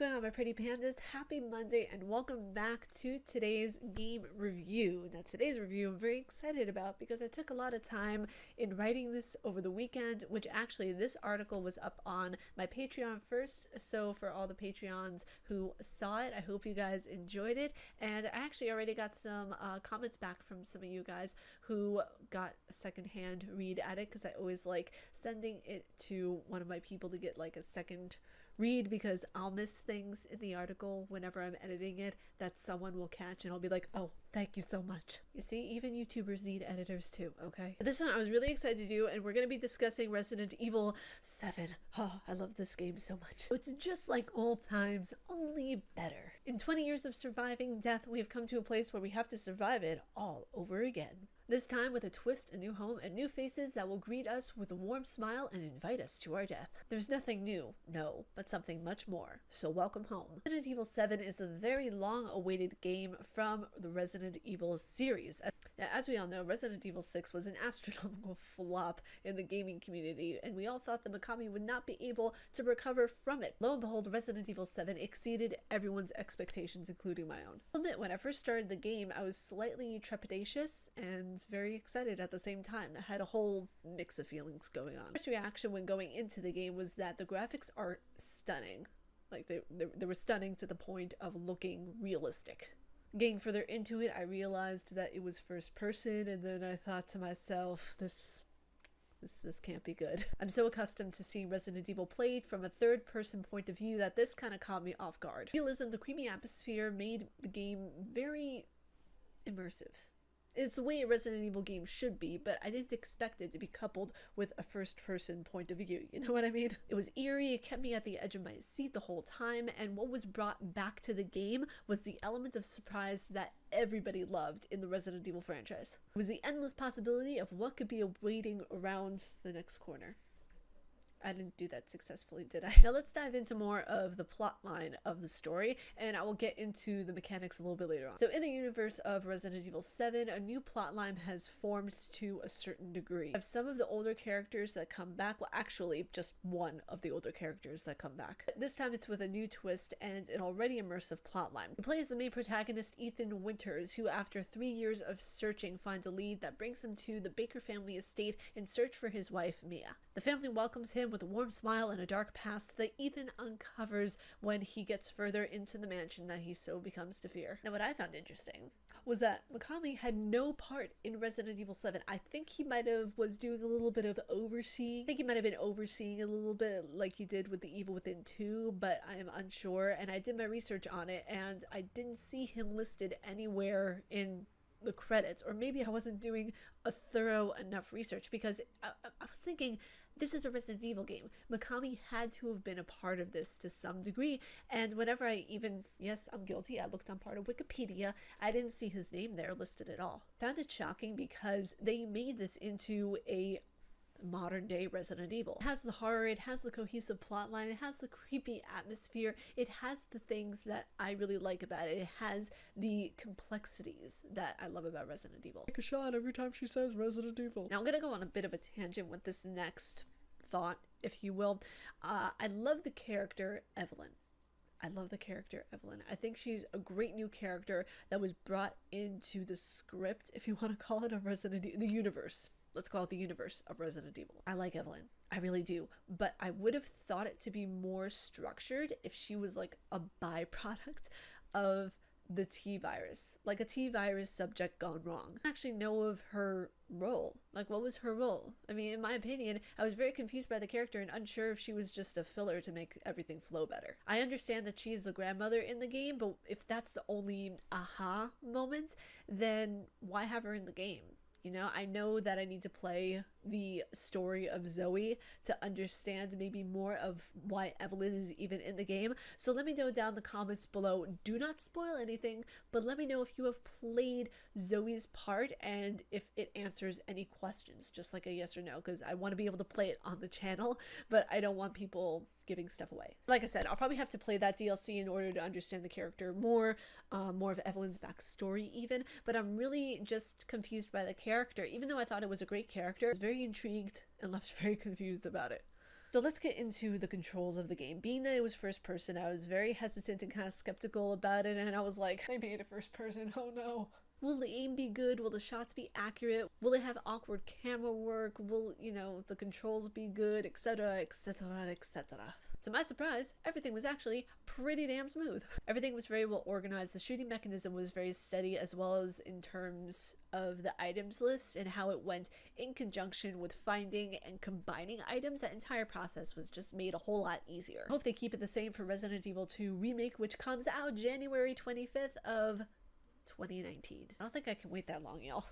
going on, my pretty pandas? Happy Monday and welcome back to today's game review. Now today's review I'm very excited about because I took a lot of time in writing this over the weekend, which actually this article was up on my Patreon first. So for all the Patreons who saw it, I hope you guys enjoyed it. And I actually already got some comments back from some of you guys who got a secondhand read at it, because I always like sending it to one of my people to get like a second read, because I'll miss things in the article whenever I'm editing it that someone will catch and I'll be like, oh, thank you so much. You see, even YouTubers need editors too, okay? But this one I was really excited to do, and we're going to be discussing Resident Evil 7. Oh, I love this game so much. It's just like old times, only better. In 20 years of surviving death, we have come to a place where we have to survive it all over again. This time with a twist, a new home, and new faces that will greet us with a warm smile and invite us to our death. There's nothing new, no, but something much more, so welcome home. Resident Evil 7 is a very long-awaited game from the Resident Evil series. Now, as we all know, Resident Evil 6 was an astronomical flop in the gaming community, and we all thought that Mikami would not be able to recover from it. Lo and behold, Resident Evil 7 exceeded everyone's expectations, including my own. I'll admit, when I first started the game, I was slightly trepidatious and very excited at the same time. I had a whole mix of feelings going on. First reaction when going into the game was that the graphics are stunning. Like they were stunning to the point of looking realistic. Getting further into it, I realized that it was first person, and then I thought to myself, this can't be good. I'm so accustomed to seeing Resident Evil played from a third-person point of view that this kind of caught me off guard. Realism, the creepy atmosphere made the game very immersive. It's the way a Resident Evil game should be, but I didn't expect it to be coupled with a first-person point of view, you know what I mean? It was eerie, it kept me at the edge of my seat the whole time, and what was brought back to the game was the element of surprise that everybody loved in the Resident Evil franchise. It was the endless possibility of what could be awaiting around the next corner. I didn't do that successfully, did I? Now let's dive into more of the plot line of the story, and I will get into the mechanics a little bit later on. So in the universe of Resident Evil 7, a new plot line has formed to a certain degree. We have some of the older characters that come back, well actually just one of the older characters that come back. This time it's with a new twist and an already immersive plot line. We play as the main protagonist, Ethan Winters, who after 3 years of searching finds a lead that brings him to the Baker family estate in search for his wife, Mia. The family welcomes him with a warm smile and a dark past that Ethan uncovers when he gets further into the mansion that he so becomes to fear. Now what I found interesting was that Mikami had no part in Resident Evil 7. I think he was doing a little bit of overseeing. I think he might have been overseeing a little bit like he did with the Evil Within 2, but I am unsure, and I did my research on it and I didn't see him listed anywhere in the credits, or maybe I wasn't doing a thorough enough research, because I was thinking, this is a Resident Evil game. Mikami had to have been a part of this to some degree, and whenever yes, I'm guilty, I looked on part of Wikipedia, I didn't see his name there listed at all. Found it shocking because they made this into a modern day Resident Evil. It has the horror, it has the cohesive plotline, it has the creepy atmosphere, it has the things that I really like about it. It has the complexities that I love about Resident Evil. Take a shot every time she says Resident Evil. Now I'm gonna go on a bit of a tangent with this next thought, if you will. I love the character Evelyn. I love the character Evelyn. I think she's a great new character that was brought into the script, if you want to call it, of Resident Evil, the universe. Let's call it the universe of Resident Evil. I like Evelyn. I really do. But I would have thought it to be more structured if she was like a byproduct of the T-virus. Like a T-virus subject gone wrong. I actually know of her role. Like, what was her role? I mean, in my opinion, I was very confused by the character and unsure if she was just a filler to make everything flow better. I understand that she is a grandmother in the game, but if that's the only aha moment, then why have her in the game? You know, I know that I need to play the story of Zoe to understand maybe more of why Evelyn is even in the game. So let me know down in the comments below. Do not spoil anything, but let me know if you have played Zoe's part and if it answers any questions, just like a yes or no, because I want to be able to play it on the channel, but I don't want people giving stuff away. So like I said, I'll probably have to play that DLC in order to understand the character more, more of Evelyn's backstory even, but I'm really just confused by the character. Even though I thought it was a great character, I was very intrigued and left very confused about it. So let's get into the controls of the game. Being that it was first person, I was very hesitant and kind of skeptical about it, and I was like, I made it first person, oh no. Will the aim be good? Will the shots be accurate? Will it have awkward camera work? Will, the controls be good, etc, etc, etc. To my surprise, everything was actually pretty damn smooth. Everything was very well organized. The shooting mechanism was very steady, as well as in terms of the items list and how it went in conjunction with finding and combining items. That entire process was just made a whole lot easier. I hope they keep it the same for Resident Evil 2 Remake, which comes out January 25th of 2019. I don't think I can wait that long, y'all.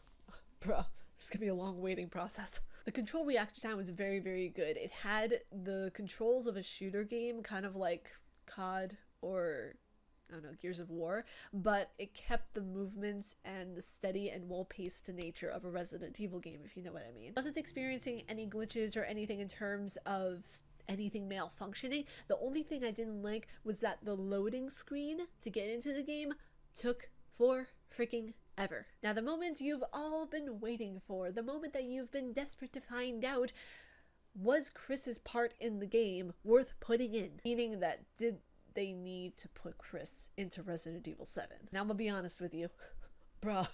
Bruh, it's gonna be a long waiting process. The control reaction time was very, very good. It had the controls of a shooter game, kind of like COD or, I don't know, Gears of War, but it kept the movements and the steady and well-paced nature of a Resident Evil game, if you know what I mean. I wasn't experiencing any glitches or anything in terms of anything malfunctioning. The only thing I didn't like was that the loading screen to get into the game took for freaking ever. Now, the moment you've all been waiting for, the moment that you've been desperate to find out, was Chris's part in the game worth putting in? Meaning that, did they need to put Chris into Resident Evil 7? Now, I'm gonna be honest with you. Bruh,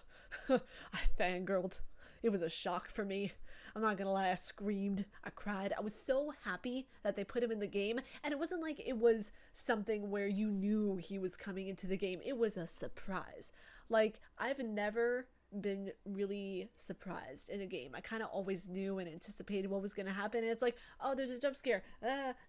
I fangirled. It was a shock for me. I'm not gonna lie, I screamed, I cried. I was so happy that they put him in the game, and it wasn't like it was something where you knew he was coming into the game. It was a surprise. Like, I've never been really surprised in a game. I kind of always knew and anticipated what was gonna happen, and it's like, oh, there's a jump scare,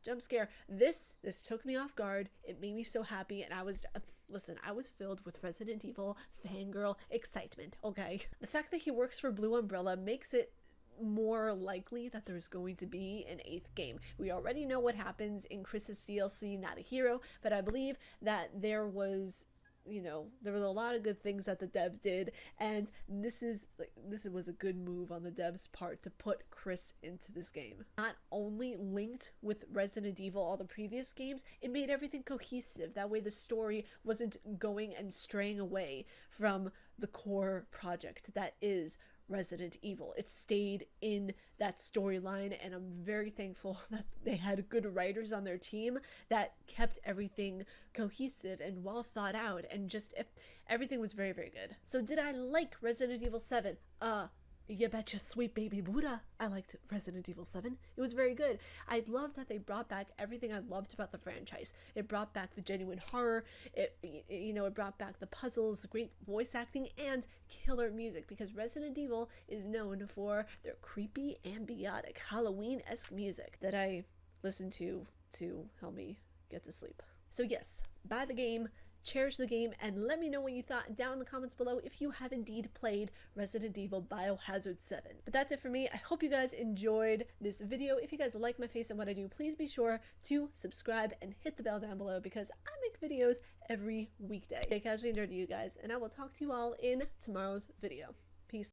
jump scare. This took me off guard. It made me so happy, and I was filled with Resident Evil fangirl excitement, okay? The fact that he works for Blue Umbrella makes it more likely that there's going to be an 8th game. We already know what happens in Chris's DLC, Not a Hero, but I believe that there was a lot of good things that the dev did, and this was a good move on the dev's part to put Chris into this game. Not only linked with Resident Evil, all the previous games, it made everything cohesive. That way the story wasn't going and straying away from the core project that is Resident Evil. It stayed in that storyline, and I'm very thankful that they had good writers on their team that kept everything cohesive and well thought out, and just everything was very, very good. So did I like Resident Evil 7? You betcha, sweet baby Buddha. I liked Resident Evil 7. It was very good. I loved that they brought back everything I loved about the franchise. It brought back the genuine horror. It brought back the puzzles, the great voice acting, and killer music, because Resident Evil is known for their creepy, ambiotic, Halloween-esque music that I listen to help me get to sleep. So yes, buy the game, cherish the game, and let me know what you thought down in the comments below if you have indeed played Resident Evil Biohazard 7. But that's it for me. I hope you guys enjoyed this video. If you guys like my face and what I do, please be sure to subscribe and hit the bell down below, because I make videos every weekday. Stay casually nerdy, you guys, and I will talk to you all in tomorrow's video. Peace.